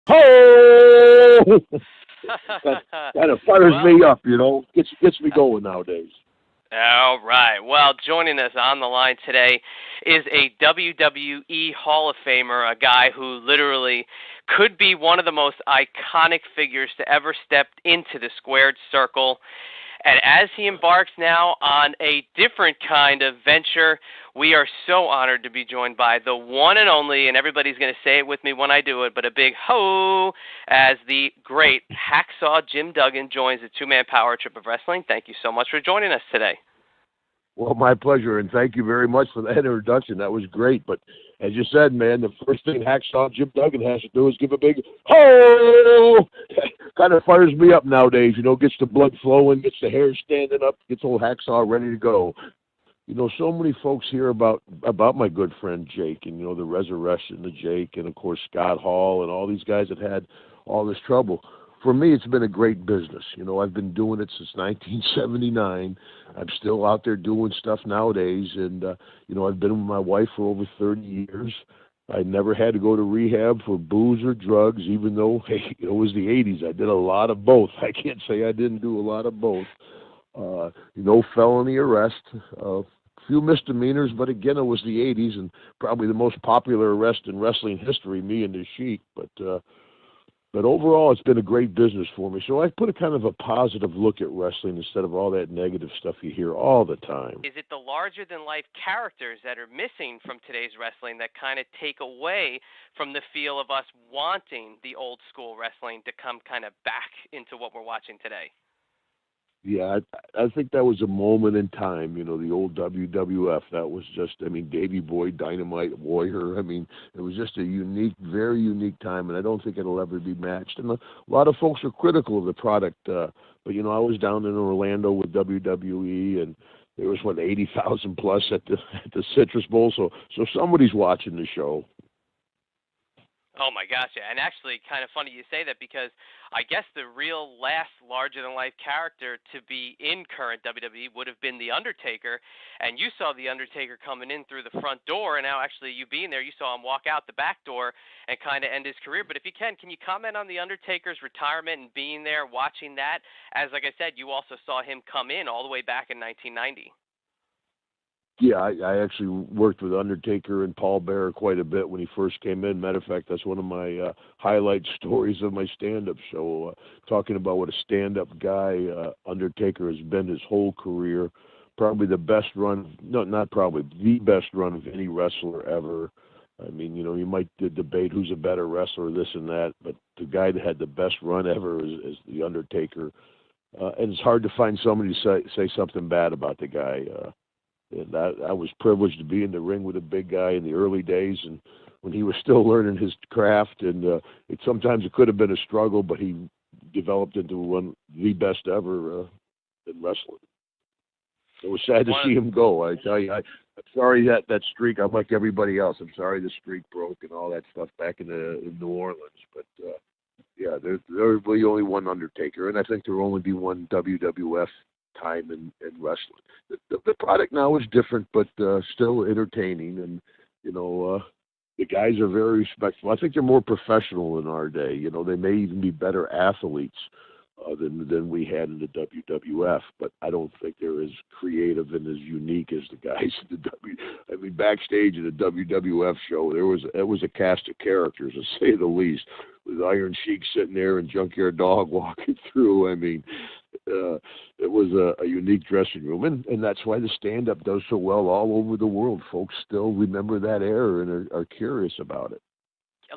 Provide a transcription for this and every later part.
Ho! that kind of fires Well, me up, gets me going nowadays. all right. Well, joining us on the line today is a WWE Hall of Famer, a guy who literally could be one of the most iconic figures to ever step into the squared circle. And as he embarks now on a different kind of venture, we are so honored to be joined by the one and only, and everybody's going to say it with me when I do it, but a big ho, as the great Hacksaw Jim Duggan joins the two-man power trip of wrestling. Thank you so much for joining us today. Well, my pleasure, and thank you very much for that introduction. That was great. But as you said, man, the first thing Hacksaw Jim Duggan has to do is give a big ho! Kind of fires me up nowadays, gets the blood flowing, gets the hair standing up, gets old Hacksaw ready to go. So many folks hear about my good friend Jake, and, the resurrection of Jake, and, of course, Scott Hall, and all these guys that had all this trouble. For me, it's been a great business. I've been doing it since 1979. I'm still out there doing stuff nowadays, and, I've been with my wife for over 30 years. I never had to go to rehab for booze or drugs, even though, hey, it was the 80s. I did a lot of both. I can't say I didn't do a lot of both. No felony arrest, few misdemeanors, but again, it was the 80s, and probably the most popular arrest in wrestling history, me and the Sheik. But overall, it's been a great business for me. So I put a kind of a positive look at wrestling instead of all that negative stuff you hear all the time. Is it the larger-than-life characters that are missing from today's wrestling that kind of take away from the feel of us wanting the old-school wrestling to come kind of back into what we're watching today? Yeah, I think that was a moment in time, the old WWF. That was just, Davey Boy, Dynamite Warrior. It was just a unique, very unique time, and I don't think it'll ever be matched. And a lot of folks are critical of the product, but, I was down in Orlando with WWE, and there was, 80,000 plus at the Citrus Bowl, so somebody's watching the show. Oh my gosh, yeah. And actually kind of funny you say that because I guess the real last larger-than-life character to be in current WWE would have been The Undertaker, and you saw The Undertaker coming in through the front door, and now actually you being there, you saw him walk out the back door and kind of end his career. But if you can you comment on The Undertaker's retirement and being there, watching that, as like I said, you also saw him come in all the way back in 1990. Yeah, I actually worked with Undertaker and Paul Bearer quite a bit when he first came in. Matter of fact, that's one of my highlight stories of my stand-up show, talking about what a stand-up guy Undertaker has been his whole career. Probably the best run, no, not probably, the best run of any wrestler ever. You might debate who's a better wrestler, this and that, but the guy that had the best run ever is The Undertaker. And it's hard to find somebody to say something bad about the guy. And I was privileged to be in the ring with a big guy in the early days, and when he was still learning his craft. And sometimes it could have been a struggle, but he developed into the best ever in wrestling. It was sad to see him go. I tell you, I'm sorry that streak. I'm like everybody else. I'm sorry the streak broke and all that stuff back in New Orleans. But yeah, there's really only one Undertaker, and I think there will only be one WWF time in wrestling. The product now is different, but still entertaining, and the guys are very respectful. I think they're more professional in our day. They may even be better athletes than we had in the WWF, but I don't think they're as creative and as unique as the guys in the backstage in the WWF show, it was a cast of characters, to say the least, with Iron Sheik sitting there and Junkyard Dog walking through. It was a unique dressing room, and that's why the stand-up does so well all over the world. Folks still remember that era and are curious about it.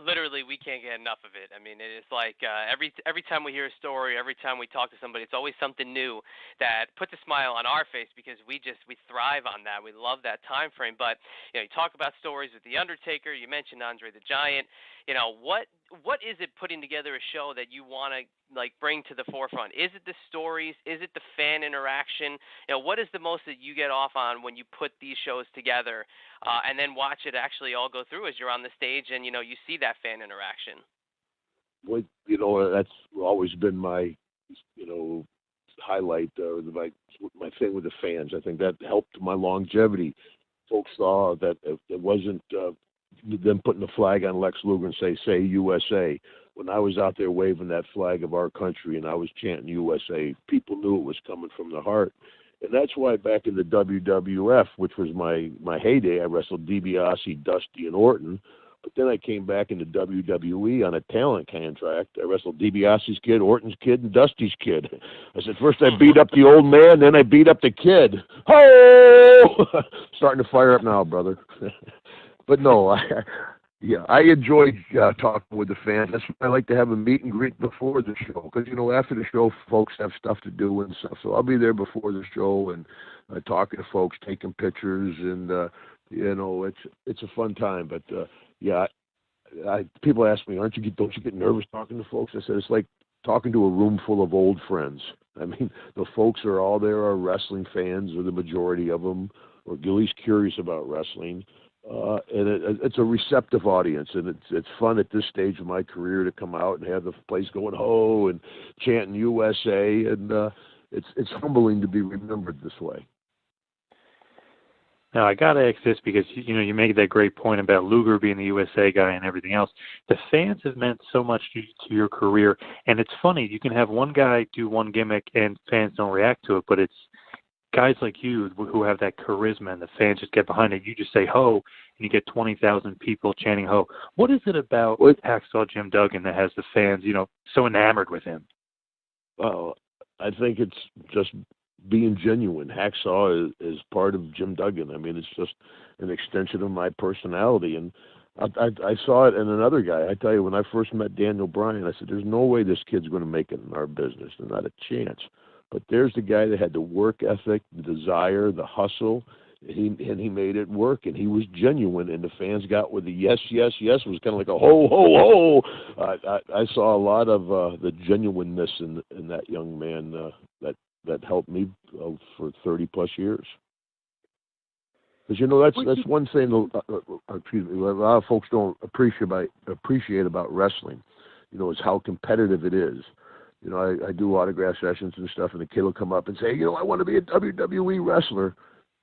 Literally, we can't get enough of it. It's like every time we hear a story, every time we talk to somebody, it's always something new that puts a smile on our face because we thrive on that. We love that time frame. But you talk about stories with The Undertaker. You mentioned Andre the Giant. What is it putting together a show that you want to bring to the forefront? Is it the stories? Is it the fan interaction? What is the most that you get off on when you put these shows together and then watch it actually all go through as you're on the stage and you see that fan interaction? Well, that's always been my highlight, my thing with the fans. I think that helped my longevity. Folks saw that it wasn't them putting the flag on Lex Luger and say USA. When I was out there waving that flag of our country and I was chanting USA, people knew it was coming from the heart. And that's why back in the WWF, which was my heyday, I wrestled DiBiase, Dusty, and Orton. But then I came back into WWE on a talent contract. I wrestled DiBiase's kid, Orton's kid, and Dusty's kid. I said, first I beat up the old man, then I beat up the kid. Ho! Starting to fire up now, brother. But no, I enjoyed talking with the fans. That's why I like to have a meet and greet before the show, because, after the show, folks have stuff to do and stuff. So I'll be there before the show and talking to folks, taking pictures, and, it's a fun time. But, people ask me, don't you get nervous talking to folks? I said, it's like talking to a room full of old friends. I mean, the folks are all there are wrestling fans, or the majority of them, or at least curious about wrestling. And it's a receptive audience, and it's fun at this stage of my career to come out and have the place going ho and chanting USA, and it's humbling to be remembered this way. Now, I got to ask this because, you make that great point about Luger being the USA guy and everything else. The fans have meant so much to your career, and it's funny. You can have one guy do one gimmick and fans don't react to it, but it's guys like you who have that charisma and the fans just get behind it. You just say ho, and you get 20,000 people chanting ho. What is it about Hacksaw Jim Duggan that has the fans, so enamored with him? Well, I think it's just being genuine. Hacksaw is part of Jim Duggan. I mean, it's just an extension of my personality. And I saw it in another guy. I tell you, when I first met Daniel Bryan, I said, there's no way this kid's going to make it in our business. There's not a chance. But there's the guy that had the work ethic, the desire, the hustle, and he made it work, and he was genuine, and the fans got with the yes, yes, yes. It was kind of like a ho, ho, ho. I saw a lot of the genuineness in that young man that helped me for 30-plus years. Because, that's one thing excuse me, a lot of folks don't appreciate about wrestling, is how competitive it is. I do autograph sessions and stuff, and the kid will come up and say, I want to be a WWE wrestler.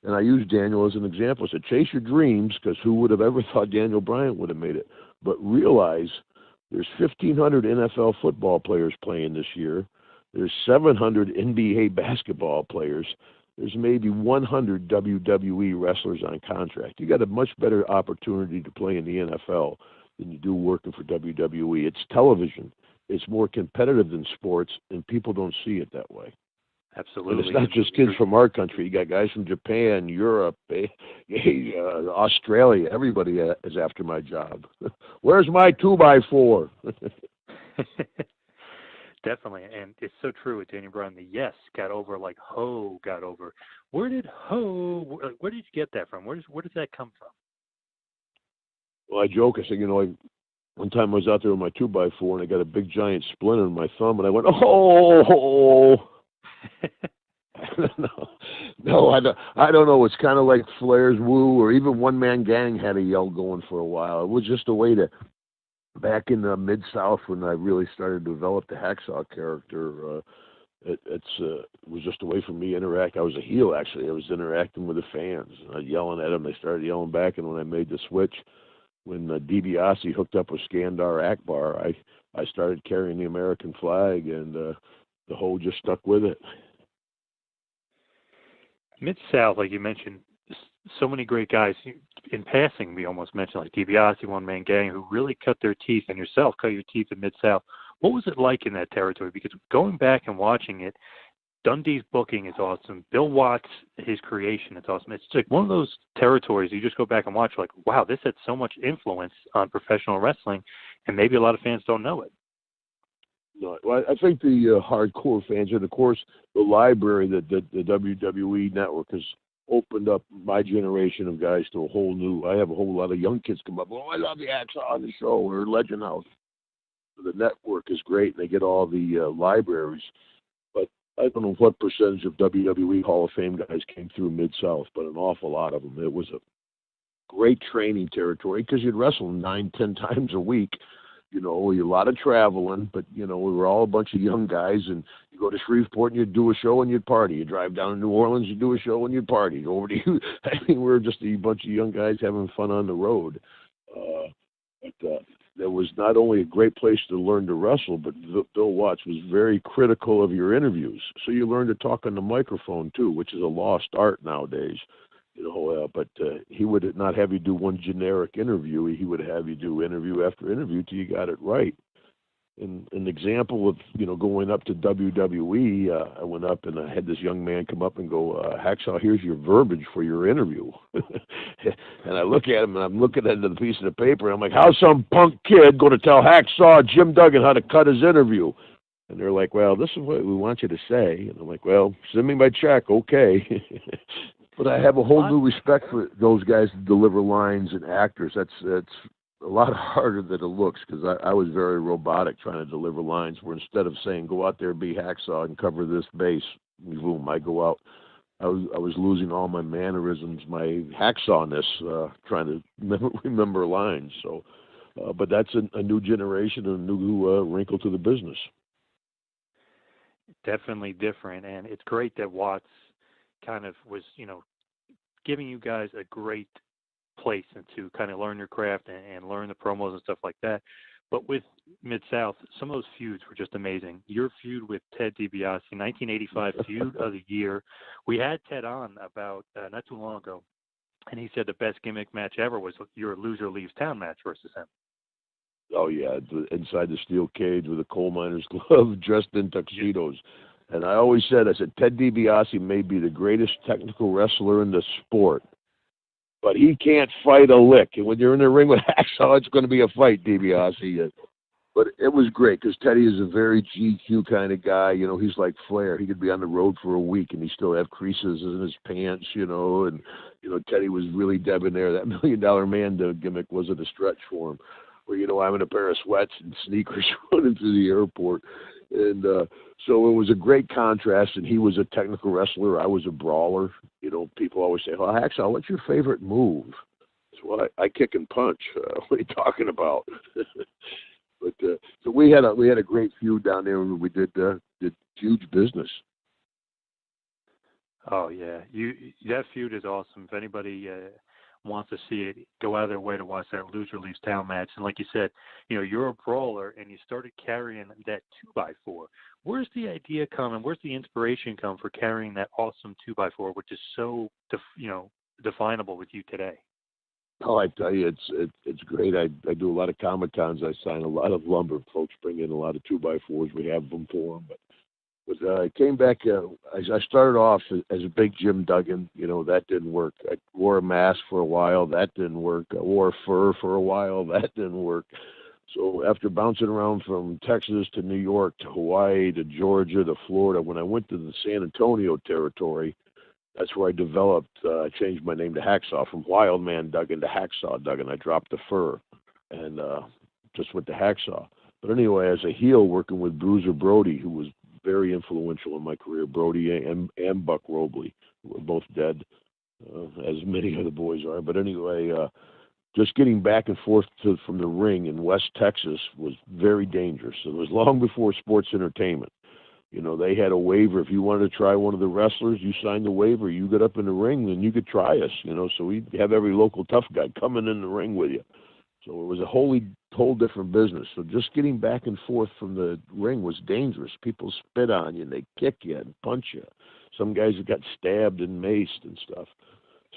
And I use Daniel as an example. I said, chase your dreams, because who would have ever thought Daniel Bryan would have made it? But realize there's 1,500 NFL football players playing this year. There's 700 NBA basketball players. There's maybe 100 WWE wrestlers on contract. You got a much better opportunity to play in the NFL than you do working for WWE. It's television. It's more competitive than sports, and people don't see it that way. Absolutely. And it's not just kids from our country. You got guys from Japan, Europe, Australia. Everybody is after my job. Where's my 2x4? Definitely, and it's so true with Daniel Bryan. The yes got over like ho got over. Where did you get that from? Where does that come from? Well, I joke. I said, one time I was out there with my 2x4, and I got a big giant splinter in my thumb, and I went, oh. No, I don't know. It's kind of like Flair's Woo, or even One Man Gang had a yell going for a while. It was just a way to, back in the Mid-South when I really started to develop the Hacksaw character, it was just a way for me to interact. I was a heel, actually. I was interacting with the fans, yelling at them. They started yelling back, and when I made the switch, when DiBiase hooked up with Skandar Akbar, I started carrying the American flag, and the whole just stuck with it. Mid-South, like you mentioned, so many great guys. In passing, we almost mentioned like DiBiase, One Man Gang, who really cut their teeth, and yourself cut your teeth in Mid-South. What was it like in that territory? Because going back and watching it, Dundee's booking is awesome. Bill Watts, his creation, it's awesome. It's like one of those territories you just go back and watch, like, wow, this had so much influence on professional wrestling, and maybe a lot of fans don't know it. No, well, I think the hardcore fans, and of course the library that the WWE network has opened up my generation of guys to a whole new. I have a whole lot of young kids come up. Oh, I love the Hacksaw on the show or Legend House. The network is great, and they get all the libraries. But I don't know what percentage of WWE Hall of Fame guys came through Mid-South, but an awful lot of them. It was a great training territory because you'd wrestle 9-10 times a week. A lot of traveling, but, we were all a bunch of young guys, and you go to Shreveport and you'd do a show and you'd party. You drive down to New Orleans, you'd do a show and you'd party. Go over to you. I mean, we were just a bunch of young guys having fun on the road. But there was not only a great place to learn to wrestle, but Bill Watts was very critical of your interviews. So you learned to talk on the microphone too, which is a lost art nowadays. But he would not have you do one generic interview. He would have you do interview after interview till you got it right. And an example of, going up to WWE, I went up and I had this young man come up and go, Hacksaw, here's your verbiage for your interview. And I look at him and I'm looking at the piece of the paper and I'm like, how's some punk kid going to tell Hacksaw Jim Duggan how to cut his interview? And they're like, well, this is what we want you to say. And I'm like, well, send me my check, okay. But I have a whole new respect for those guys that deliver lines and actors. That's a lot harder than it looks, because I was very robotic trying to deliver lines where instead of saying, go out there, be Hacksaw and cover this base, boom, I go out. I was losing all my mannerisms, my hacksawness, trying to remember lines. So, but that's a new generation and a new wrinkle to the business. Definitely different, and it's great that Watts kind of was, giving you guys a great place and to kind of learn your craft and learn the promos and stuff like that. But with Mid-South, some of those feuds were just amazing. Your feud with Ted DiBiase, 1985 feud of the year. We had Ted on about not too long ago, and he said the best gimmick match ever was your Loser Leaves Town match versus him. Oh, yeah, inside the steel cage with a coal miner's glove, dressed in tuxedos. And I always said, Ted DiBiase may be the greatest technical wrestler in the sport, but he can't fight a lick. And when you're in the ring with Hacksaw, it's going to be a fight, DiBiase. But it was great because Teddy is a very GQ kind of guy. He's like Flair. He could be on the road for a week and he still have creases in his pants, and, Teddy was really debonair. That $1 Million Man gimmick wasn't a stretch for him. Where, I'm in a pair of sweats and sneakers running through the airport. And so it was a great contrast, and he was a technical wrestler. I was a brawler. People always say, well, Hacksaw, what's your favorite move? Well, I kick and punch. What are you talking about? But so we had a great feud down there, and we did huge business. Oh yeah, that feud is awesome. If anybody wants to see it, go out of their way to watch that Loser Leaves Town match. And like you said, you're a brawler, and you started carrying that 2x4. Where's the idea come, and where's the inspiration come for carrying that awesome 2x4, which is so definable with you today? Oh, I tell you, it's great. I do a lot of Comic Cons. I sign a lot of lumber. Folks bring in a lot of 2x4s. We have them for them. But I came back. I started off as a big Jim Duggan. That didn't work. I wore a mask for a while. That didn't work. I wore fur for a while. That didn't work. So after bouncing around from Texas to New York to Hawaii to Georgia to Florida, when I went to the San Antonio territory, that's where I developed, I changed my name to Hacksaw, from Wild Man Duggan to Hacksaw Duggan. I dropped the fur and just went to Hacksaw. But anyway, as a heel working with Bruiser Brody, who was very influential in my career, Brody and Buck Robley, who are both dead, as many of the boys are. But anyway, just getting back and forth from the ring in West Texas was very dangerous. It was long before sports entertainment. They had a waiver. If you wanted to try one of the wrestlers, you signed the waiver. You got up in the ring, and you could try us. So we'd have every local tough guy coming in the ring with you. So it was a whole different business. So just getting back and forth from the ring was dangerous. People spit on you, and they kick you and punch you. Some guys got stabbed and maced and stuff.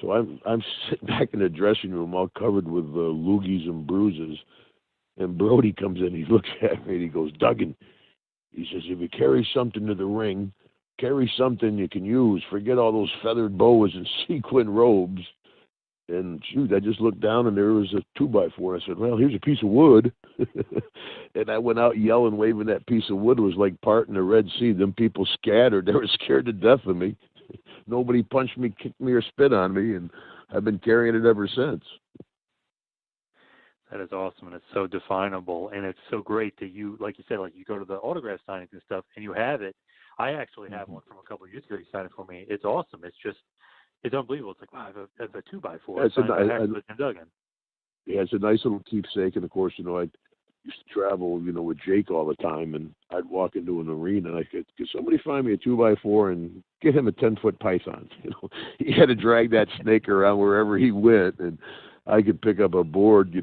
So I'm sitting back in the dressing room all covered with loogies and bruises, and Brody comes in. He looks at me, and he goes, Duggan, he says, if you carry something to the ring, carry something you can use. Forget all those feathered boas and sequin robes. And shoot, I just looked down and there was a 2x4. I said, well, here's a piece of wood. And I went out yelling, waving that piece of wood. It was like parting the Red Sea. Them people scattered. They were scared to death of me. Nobody punched me, kicked me, or spit on me. And I've been carrying it ever since. That is awesome, and it's so definable, and it's so great that you, like you said, like you go to the autograph signings and stuff, and you have it. I actually have one from a couple of years ago. You signed it for me. It's awesome. It's unbelievable. It's like, wow, I have a 2x4. It's a Duggan. Yeah, it's a nice little keepsake, and of course, I used to travel, with Jake all the time, and I'd walk into an arena, and I said, could somebody find me a 2x4 and get him a 10-foot python? He had to drag that snake around wherever he went, and I could pick up a board.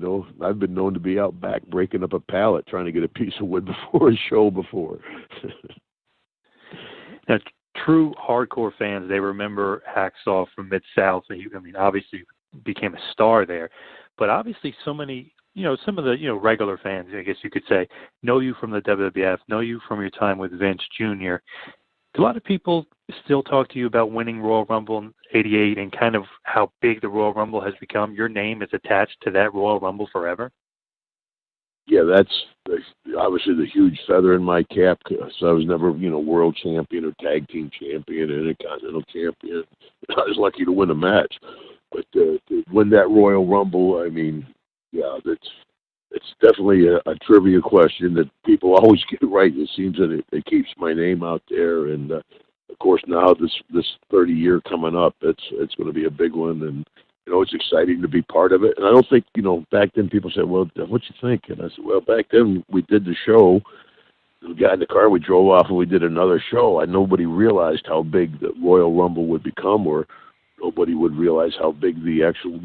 I've been known to be out back breaking up a pallet trying to get a piece of wood before a show before. Now, true hardcore fans, they remember Hacksaw from Mid-South. Obviously became a star there, but obviously so many, some of the, regular fans, I guess you could say, know you from the WWF, know you from your time with Vince Jr. Do a lot of people still talk to you about winning Royal Rumble in '88 and kind of how big the Royal Rumble has become? Your name is attached to that Royal Rumble forever? Yeah, that's obviously the huge feather in my cap. So I was never, world champion or tag team champion or intercontinental champion. I was lucky to win a match, but to win that Royal Rumble, yeah, it's definitely a trivia question that people always get right. It seems that it keeps my name out there, and of course now this 30-year coming up, it's going to be a big one, and it's exciting to be part of it. And I don't think, back then people said, well, what you think? And I said, well, back then we did the show. We got in the car, we drove off, and we did another show. And nobody realized how big the Royal Rumble would become, or nobody would realize how big the actual,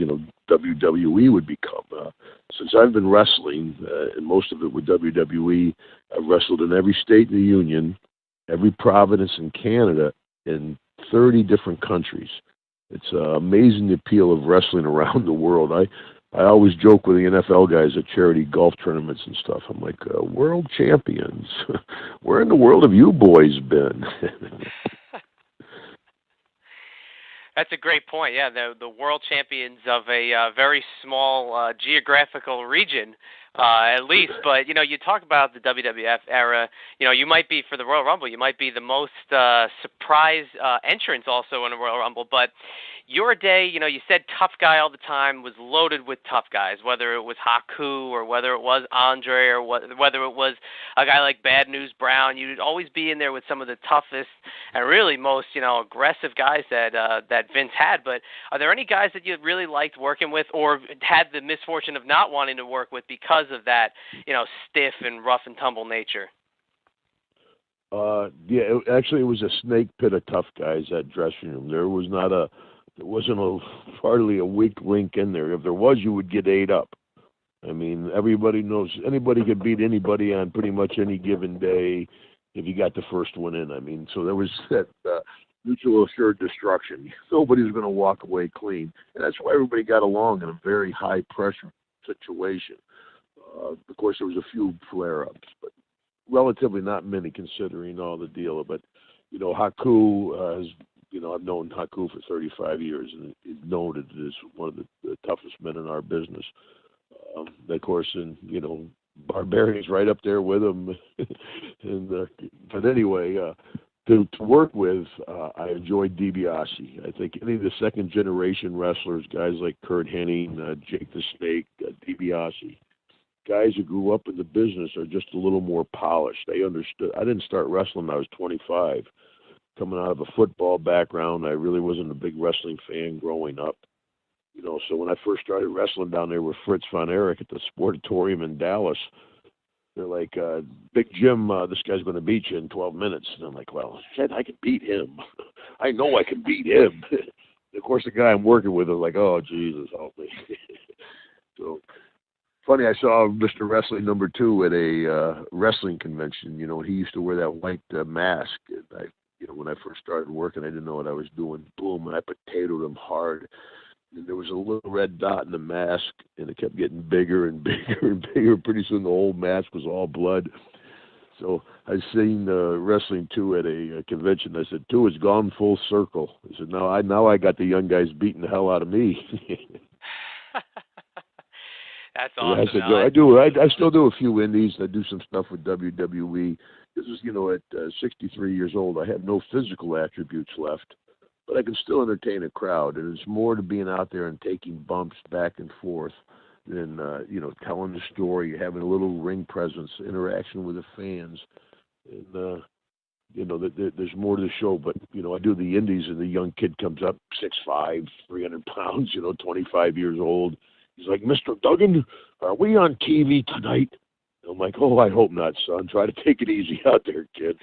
WWE would become. Since I've been wrestling, and most of it with WWE, I've wrestled in every state in the Union, every province in Canada, in 30 different countries. It's amazing the appeal of wrestling around the world. I always joke with the NFL guys at charity golf tournaments and stuff. I'm like, world champions. Where in the world have you boys been? That's a great point. Yeah, the world champions of a very small geographical region, at least. But, you talk about the WWF era. You might be, for the Royal Rumble, you might be the most surprise entrance also in a Royal Rumble. But your day, you said tough guy all the time, was loaded with tough guys, whether it was Haku or whether it was Andre or whether it was a guy like Bad News Brown. You'd always be in there with some of the toughest and really most, aggressive guys that Vince had. But are there any guys that you really liked working with or had the misfortune of not wanting to work with because of that, stiff and rough and tumble nature? Yeah, it was a snake pit of tough guys, that dressing room. There wasn't hardly a weak link in there. If there was, you would get ate up. Everybody knows anybody could beat anybody on pretty much any given day if you got the first one in. So there was that mutual assured destruction. Nobody was going to walk away clean. And that's why everybody got along in a very high pressure situation. Of course, there was a few flare-ups, but relatively not many considering all the deal. But, Haku has, I've known Haku for 35 years, and he's noted as one of the toughest men in our business. Of course, and, Barbarian's right up there with him. But anyway, to work with, I enjoyed DiBiase. I think any of the second-generation wrestlers, guys like Kurt Hennig, Jake the Snake, DiBiase, guys who grew up in the business are just a little more polished. They understood. I didn't start wrestling when I was 25. Coming out of a football background, I really wasn't a big wrestling fan growing up. So when I first started wrestling down there with Fritz von Erich at the Sportatorium in Dallas, they're like, Big Jim, this guy's going to beat you in 12 minutes. And I'm like, well, shit, I can beat him. I know I can beat him. Of course, the guy I'm working with is like, oh, Jesus, help me. So funny, I saw Mr. Wrestling number 2 at a wrestling convention. He used to wear that white mask. And when I first started working, I didn't know what I was doing. Boom, and I potatoed him hard. And there was a little red dot in the mask, and it kept getting bigger and bigger and bigger. Pretty soon the whole mask was all blood. So I seen Wrestling 2 at a convention. I said, 2 has gone full circle. I said, now I got the young guys beating the hell out of me. That's awesome. I still do a few indies. I do some stuff with WWE. This is, at 63 years old, I have no physical attributes left, but I can still entertain a crowd. And it's more to being out there and taking bumps back and forth than, telling the story, having a little ring presence, interaction with the fans. And, there's more to the show. But, I do the indies, and the young kid comes up, 6'5", 300 pounds, 25 years old. He's like, Mr. Duggan, are we on TV tonight? I'm like, oh, I hope not, son. Try to take it easy out there, kid.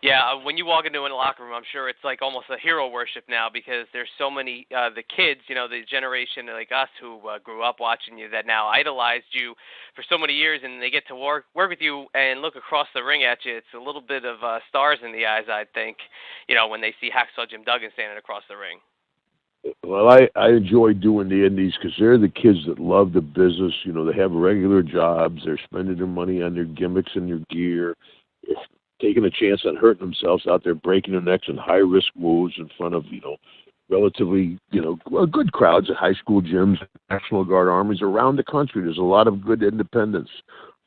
Yeah, when you walk into a locker room, I'm sure it's like almost a hero worship now because there's so many the kids, the generation like us who grew up watching you that now idolized you for so many years, and they get to work with you and look across the ring at you. It's a little bit of stars in the eyes, I think, when they see Hacksaw Jim Duggan standing across the ring. Well, I enjoy doing the indies because they're the kids that love the business. They have regular jobs. They're spending their money on their gimmicks and their gear. They're taking a chance on hurting themselves out there, breaking their necks in high-risk moves in front of, relatively, good crowds at high school gyms, National Guard armies around the country. There's a lot of good independents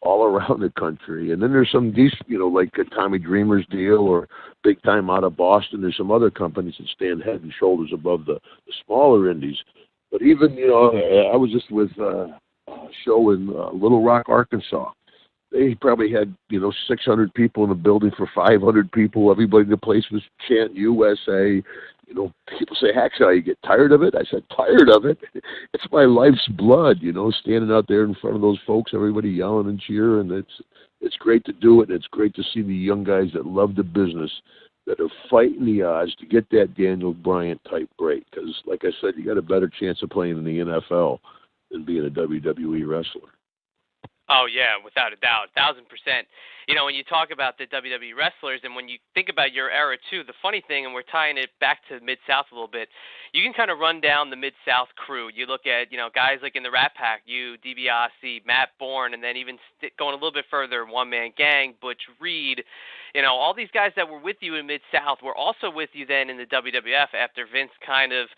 all around the country. And then there's some decent, like a Tommy Dreamer's deal or Big Time out of Boston. There's some other companies that stand head and shoulders above the smaller indies. But even, I was just with a show in Little Rock, Arkansas. They probably had, 600 people in the building for 500 people. Everybody in the place was chanting USA. People say, Hacksaw, you get tired of it? I said, tired of it? It's my life's blood, standing out there in front of those folks, everybody yelling and cheering. It's great to do it, and it's great to see the young guys that love the business that are fighting the odds to get that Daniel Bryant-type break. Because, like I said, you got a better chance of playing in the NFL than being a WWE wrestler. Oh, yeah, without a doubt, 1,000%. When you talk about the WWE wrestlers and when you think about your era, too, the funny thing, and we're tying it back to Mid-South a little bit, you can kind of run down the Mid-South crew. You look at, guys like in the Rat Pack, you, DiBiase, Matt Bourne, and then even going a little bit further, One Man Gang, Butch Reed. All these guys that were with you in Mid-South were also with you then in the WWF after Vince kind of,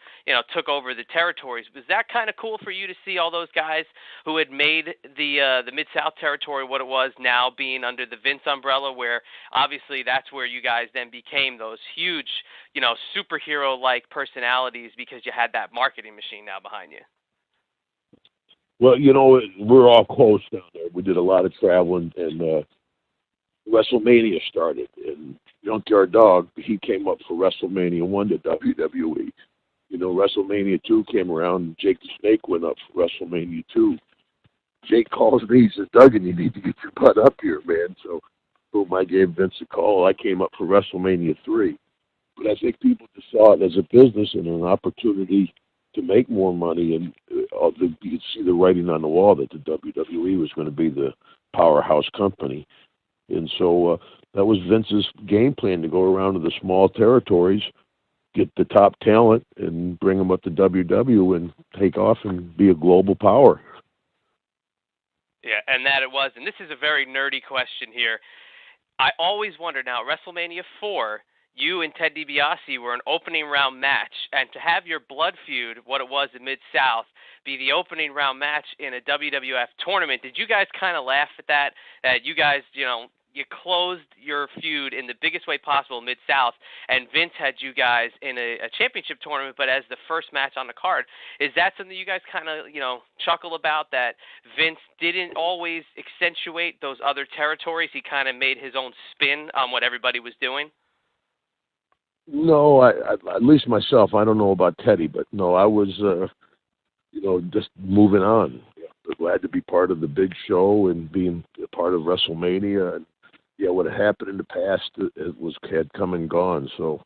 took over the territories. Was that kind of cool for you to see all those guys who had made the Mid-South territory what it was now being under the Vince umbrella, where obviously that's where you guys then became those huge, superhero-like personalities because you had that marketing machine now behind you? Well, we're all close down there. We did a lot of traveling, and WrestleMania started, and Junkyard Dog, he came up for WrestleMania 1 to WWE. WrestleMania 2 came around, Jake the Snake went up for WrestleMania 2. Jake calls me, he says, Duggan, you need to get your butt up here, man. So, boom, I gave Vince a call. I came up for WrestleMania 3. But I think people just saw it as a business and an opportunity to make more money, and you could see the writing on the wall that the WWE was going to be the powerhouse company. And so that was Vince's game plan, to go around to the small territories, get the top talent, and bring them up to WWE and take off and be a global power. Yeah, and that it was. And this is a very nerdy question here. I always wonder now, WrestleMania 4, you and Ted DiBiase were an opening round match, and to have your blood feud, what it was in Mid-South, be the opening round match in a WWF tournament, did you guys kind of laugh at that? That you guys, you closed your feud in the biggest way possible Mid-South, and Vince had you guys in a championship tournament, but as the first match on the card. Is that something you guys kind of, chuckle about, that Vince didn't always accentuate those other territories? He kind of made his own spin on what everybody was doing? No, I at least myself, I don't know about Teddy, but no, I was, just moving on. Glad to be part of the big show and being a part of WrestleMania. And what had happened in the past, had come and gone. So,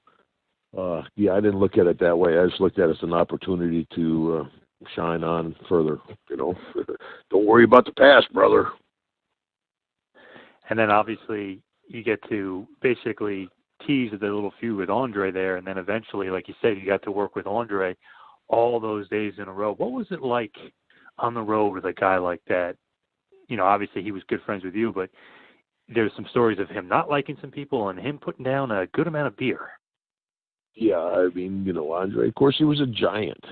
I didn't look at it that way. I just looked at it as an opportunity to shine on further. Don't worry about the past, brother. And then obviously you get to basically tease the little feud with Andre there, and then eventually, like you said, you got to work with Andre all those days in a row. What was it like on the road with a guy like that? Obviously he was good friends with you, but there's some stories of him not liking some people and him putting down a good amount of beer. Yeah, I mean, Andre, of course, he was a giant.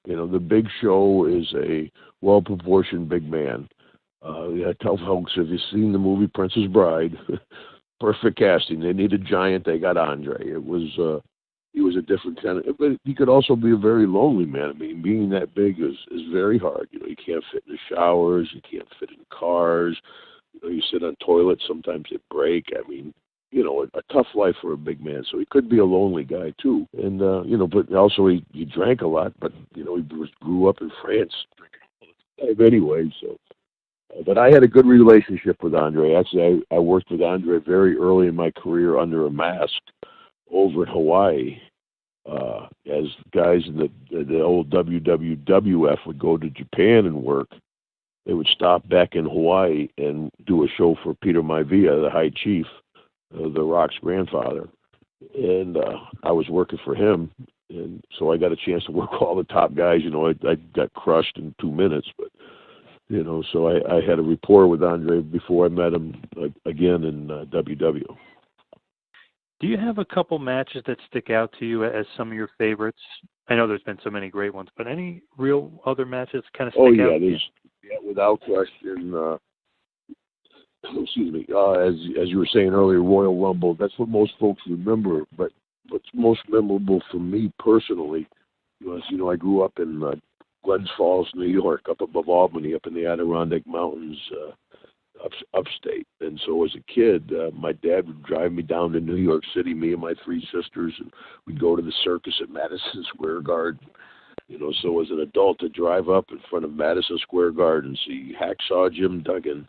The Big Show is a well-proportioned big man. I tell folks, if you've seen the movie Princess Bride, perfect casting. They need a giant. They got Andre. It was he was a different kind of, but he could also be a very lonely man. I mean, being that big is very hard. You can't fit in the showers. You can't fit in cars. You sit on toilets. Sometimes they break. I mean, a tough life for a big man. So he could be a lonely guy too. And but also he drank a lot. But he grew up in France drinking all the time anyway. So But I had a good relationship with Andre. Actually, I worked with Andre very early in my career under a mask over in Hawaii. As guys in the old WWF would go to Japan and work, they would stop back in Hawaii and do a show for Peter Maivia, the High Chief, the Rock's grandfather. And I was working for him, and so I got a chance to work with all the top guys. I got crushed in 2 minutes, but so I had a rapport with Andre before I met him again in WW. Do you have a couple matches that stick out to you as some of your favorites? I know there's been so many great ones, but any real other matches kind of stick out? Without question. Excuse me. As you were saying earlier, Royal Rumble. That's what most folks remember. But what's most memorable for me personally was, I grew up in Glens Falls, New York, up above Albany, up in the Adirondack Mountains, upstate. And so as a kid, my dad would drive me down to New York City, me and my 3 sisters, and we'd go to the circus at Madison Square Garden. So as an adult, to drive up in front of Madison Square Garden, see Hacksaw Jim Duggan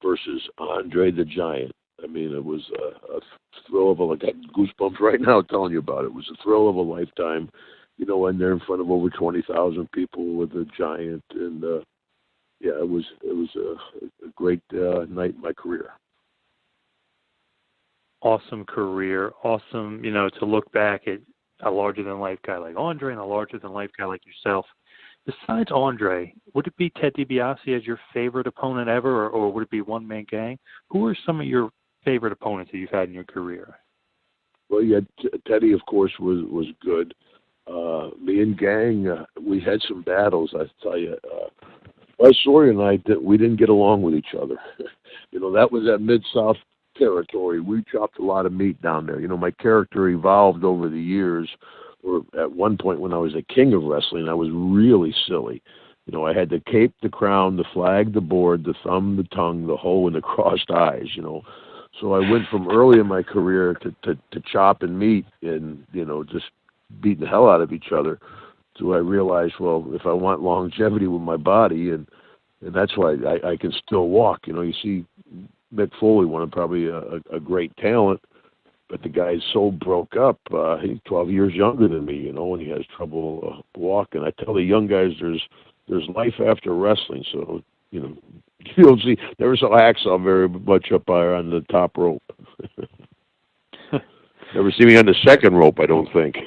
versus Andre the Giant. I mean, it was a thrill of I got goosebumps right now telling you about it. It was a thrill of a lifetime. And they're in front of over 20,000 people with a giant, and it was a great night in my career. Awesome career, awesome. To look back at a larger-than-life guy like Andre and a larger-than-life guy like yourself. Besides Andre, would it be Ted DiBiase as your favorite opponent ever, or would it be One Man Gang? Who are some of your favorite opponents that you've had in your career? Well, yeah, Teddy, of course, was good. Me and Gang, we had some battles, I tell you. Sawyer and I, we didn't get along with each other. That was at Mid-South territory. We chopped a lot of meat down there. My character evolved over the years. Or at one point when I was a king of wrestling, I was really silly. I had the cape, the crown, the flag, the board, the thumb, the tongue, the hoe, and the crossed eyes, So I went from early in my career to chopping meat and, just beating the hell out of each other. So I realized, well, if I want longevity with my body, and that's why I can still walk. You see Mick Foley, probably a great talent, but the guy's so broke up. He's 12 years younger than me, and he has trouble walking. I tell the young guys there's life after wrestling, so, you don't see, never saw Hacksaw very much up there on the top rope. Never see me on the second rope, I don't think.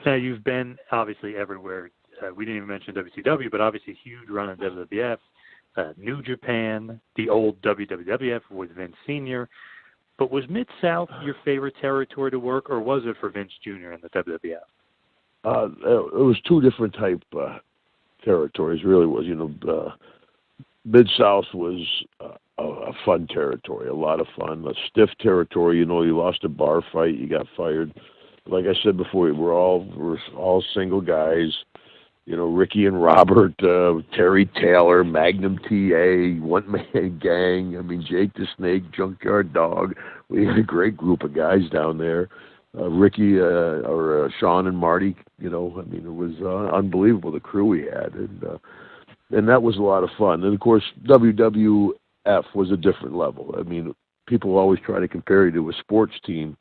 Now, you've been obviously everywhere. We didn't even mention WCW, but obviously huge run in WWF, New Japan, the old WWF with Vince Sr. But was Mid-South your favorite territory to work, or was it for Vince Jr. in the WWF? It was 2 different type territories, really was. Mid-South was a fun territory, a lot of fun. A stiff territory, you lost a bar fight, you got fired. Like I said before, we're all single guys. Ricky and Robert, Terry Taylor, Magnum TA, One Man Gang. I mean, Jake the Snake, Junkyard Dog. We had a great group of guys down there. Ricky or Sean and Marty. It was unbelievable the crew we had, and that was a lot of fun. And of course, WWF was a different level. I mean, people always try to compare you to a sports team.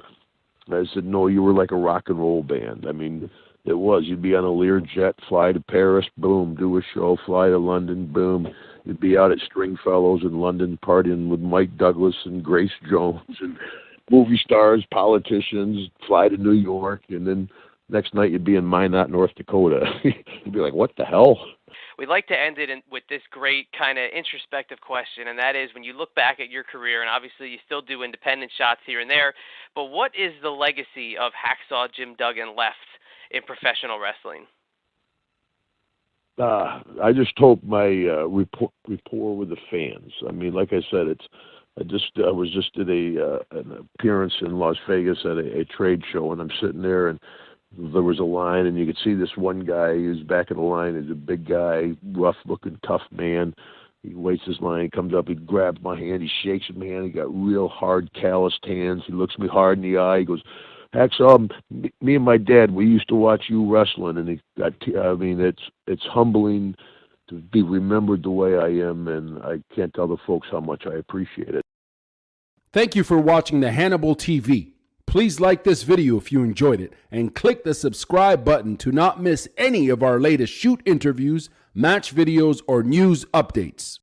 I said, no, you were like a rock and roll band. I mean, it was. You'd be on a Learjet, fly to Paris, boom, do a show, fly to London, boom. You'd be out at Stringfellows in London partying with Mike Douglas and Grace Jones and movie stars, politicians, fly to New York, and then next night you'd be in Minot, North Dakota. You'd be like, what the hell? We'd like to end it with this great kind of introspective question, and that is, when you look back at your career, and obviously you still do independent shots here and there, but what is the legacy of Hacksaw Jim Duggan left in professional wrestling? I just hope my rapport with the fans. I mean, like I said, I was just at an appearance in Las Vegas at a trade show, and I'm sitting there, and there was a line, and you could see this one guy who's back of the line. He's a big guy, rough-looking, tough man. He waits his line, he comes up, he grabs my hand, he shakes my hand. He got real hard, calloused hands. He looks me hard in the eye. He goes, Hacksaw, me and my dad, we used to watch you wrestling, and it's humbling to be remembered the way I am, and I can't tell the folks how much I appreciate it. Thank you for watching the Hannibal TV. Please like this video if you enjoyed it, and click the subscribe button to not miss any of our latest shoot interviews, match videos, or news updates.